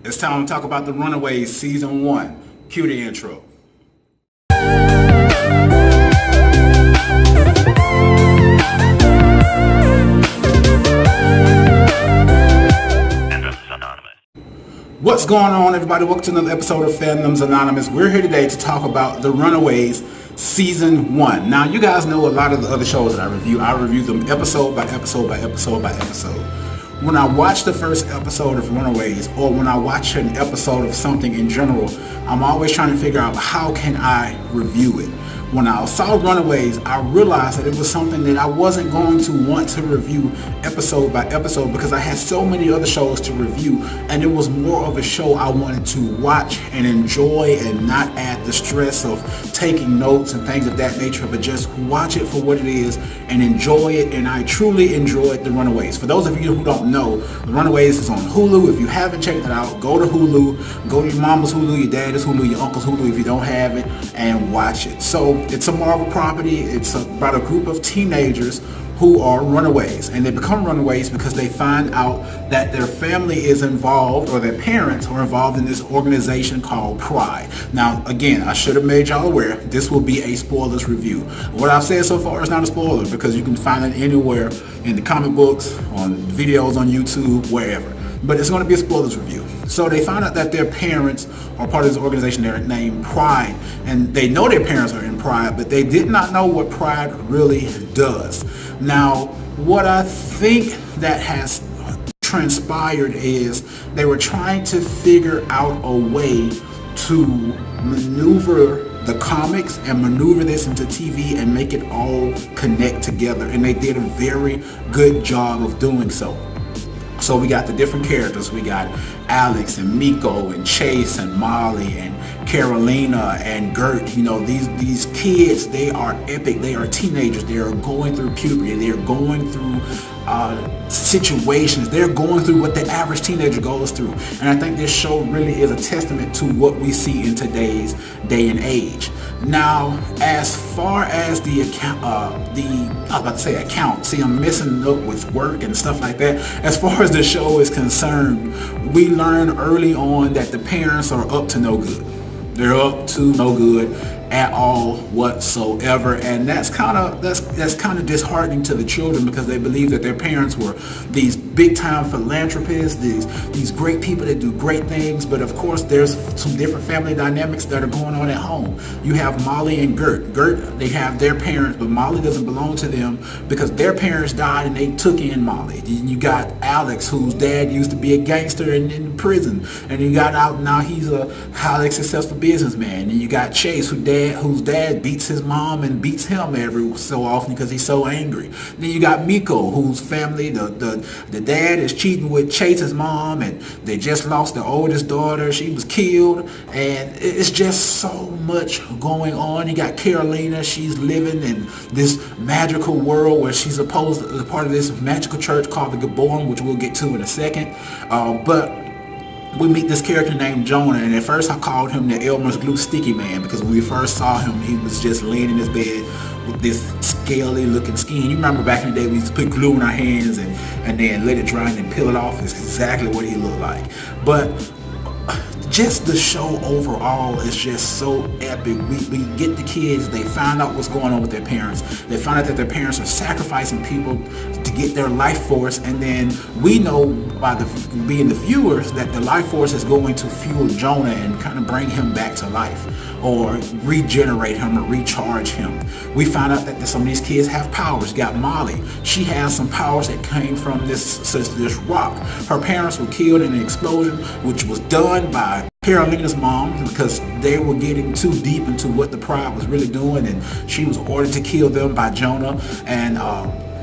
It's time to talk about the Runaways Season 1. Cue the intro. What's going on, everybody? Welcome to another episode of Fandoms Anonymous. We're here today to talk about the Runaways Season 1. Now, you guys know a lot of the other shows that I review. I review them episode by episode by episode by episode. When I watch the first episode of Runaways, or when I watch an episode of something in general, I'm always trying to figure out how can I review it. When I saw Runaways, I realized that it was something that I wasn't going to want to review episode by episode because I had so many other shows to review, and it was more of a show I wanted to watch and enjoy and not add the stress of taking notes and things of that nature, but just watch it for what it is and enjoy it. And I truly enjoyed the Runaways. For those of you who don't know, the Runaways is on Hulu. If you haven't checked it out, go to Hulu, go to your mama's Hulu, your daddy's Hulu, your uncle's Hulu if you don't have it, and watch it. So it's a Marvel property. It's about a group of teenagers who are runaways, and they become runaways because they find out that their family is involved, or their parents are involved in this organization called Pride. Now, again, I should have made y'all aware, this will be a spoilers review. What I've said so far is not a spoiler because you can find it anywhere in the comic books, on videos on YouTube, wherever. But it's going to be a spoilers review. So they find out that their parents are part of this organization. They're named Pride, and they know their parents are in Pride, but they did not know what Pride really does. Now, what I think that has transpired is they were trying to figure out a way to maneuver the comics and maneuver this into TV and make it all connect together, and they did a very good job of doing so. So we got the different characters. We got Alex and Miko and Chase and Molly and Carolina and Gert. You know, these kids, they are epic. They are teenagers. They are going through puberty. They are going through situations. They're going through what the average teenager goes through. And I think this show really is a testament to what we see in today's day and age. Now, as far as the account, see, I'm messing up with work and stuff like that. As far as the show is concerned, we learn early on that the parents are up to no good. They're up to no good at all whatsoever, and that's kind of disheartening to the children because they believe that their parents were these big time philanthropists, these great people that do great things. But of course, there's some different family dynamics that are going on at home. You have Molly and Gert. They have their parents, but Molly doesn't belong to them because their parents died and they took in Molly. You got Alex, whose dad used to be a gangster in prison, and you got out now he's a highly successful businessman. And you got Chase, whose dad beats his mom and beats him every so often because he's so angry. Then you got Miko, whose family, the dad is cheating with Chase's mom, and they just lost their oldest daughter. She was killed, and it's just so much going on. You got Carolina. She's living in this magical world where she's supposed to be part of this magical church called the Gabon, which we'll get to in a second. But we meet this character named Jonah, and at first I called him the Elmer's glue sticky man because when we first saw him, he was just laying in his bed with this scaly looking skin. You remember back in the day we used to put glue in our hands and then let it dry and then peel it off. It's exactly what he looked like. But just the show overall is just so epic. We get the kids, they find out what's going on with their parents. They find out that their parents are sacrificing people to get their life force, and then we know by being the viewers that the life force is going to fuel Jonah and kind of bring him back to life, or regenerate him or recharge him. We find out that some of these kids have powers. You got Molly. She has some powers that came from this rock. Her parents were killed in an explosion, which was done by Carolina's mom because they were getting too deep into what the Pride was really doing, and she was ordered to kill them by Jonah, and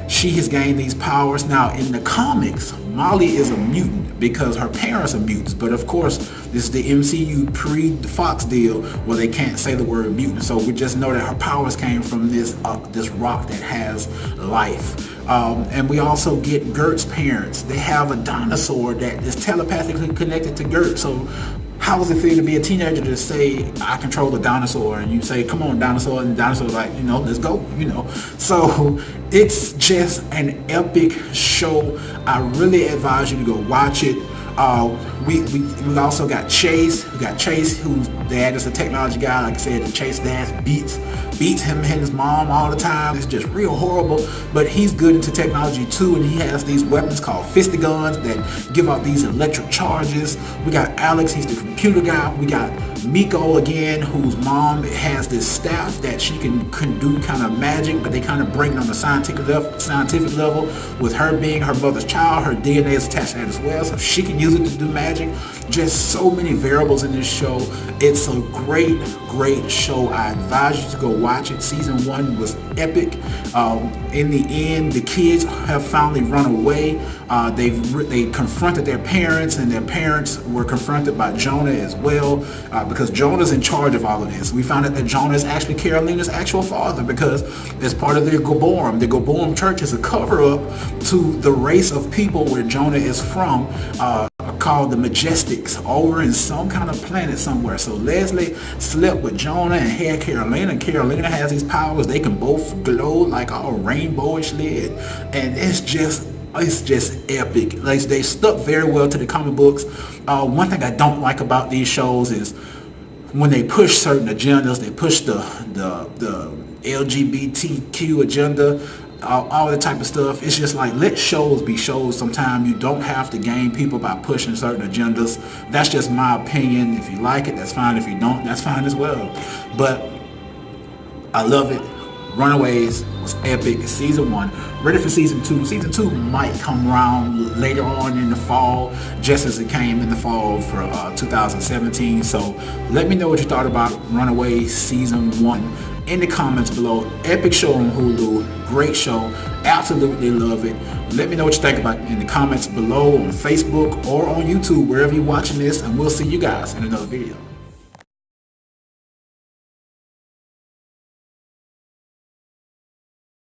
she has gained these powers. Now in the comics, Molly is a mutant because her parents are mutants, but of course this is the MCU pre-Fox deal where they can't say the word mutant, so we just know that her powers came from this rock that has life. And we also get Gert's parents. They have a dinosaur that is telepathically connected to Gert. So how does it feel to be a teenager to say, I control the dinosaur, and you say, come on, dinosaur, and the dinosaur's like, let's go, So it's just an epic show. I really advise you to go watch it. We also got Chase. We got Chase, whose dad is a technology guy. Like I said, the Chase dad beats him and his mom all the time. It's just real horrible. But he's good into technology too, and he has these weapons called fisty guns that give out these electric charges. We got Alex, he's the computer guy. We got Miko again, whose mom has this staff that she can do kind of magic, but they kind of bring it on the scientific level. With her being her mother's child, her DNA is attached to that as well, so she can use it to do magic. Just so many variables in this show. It's a great show. I advise you to go watch it. Season 1 was epic. In the end, the kids have finally run away. They confronted their parents, and their parents were confronted by Jonah as well, because Jonah's in charge of all of this. We found out that Jonah is actually Carolina's actual father, because as part of their Goborum, the Goborum church is a cover-up to the race of people where Jonah is from, called the Majestics, over in some kind of planet somewhere. So Leslie slept with Jonah and had Carolina, and Carolina has these powers. They can both glow like all rainbowish lit, and it's just epic. Like, they stuck very well to the comic books. One thing I don't like about these shows is when they push certain agendas. They push the LGBTQ agenda, all that type of stuff. It's just like, let shows be shows sometimes. You don't have to gain people by pushing certain agendas. That's just my opinion. If you like it, that's fine. If you don't, that's fine as well. But I love it. Runaways was epic. Season 1. Ready for season 2. Season 2 might come around later on in the fall, just as it came in the fall for 2017. So let me know what you thought about Runaways Season 1 in the comments below. Epic show on Hulu. Great show. Absolutely love it. Let me know what you think about it in the comments below on Facebook or on YouTube, wherever you're watching this, and we'll see you guys in another video.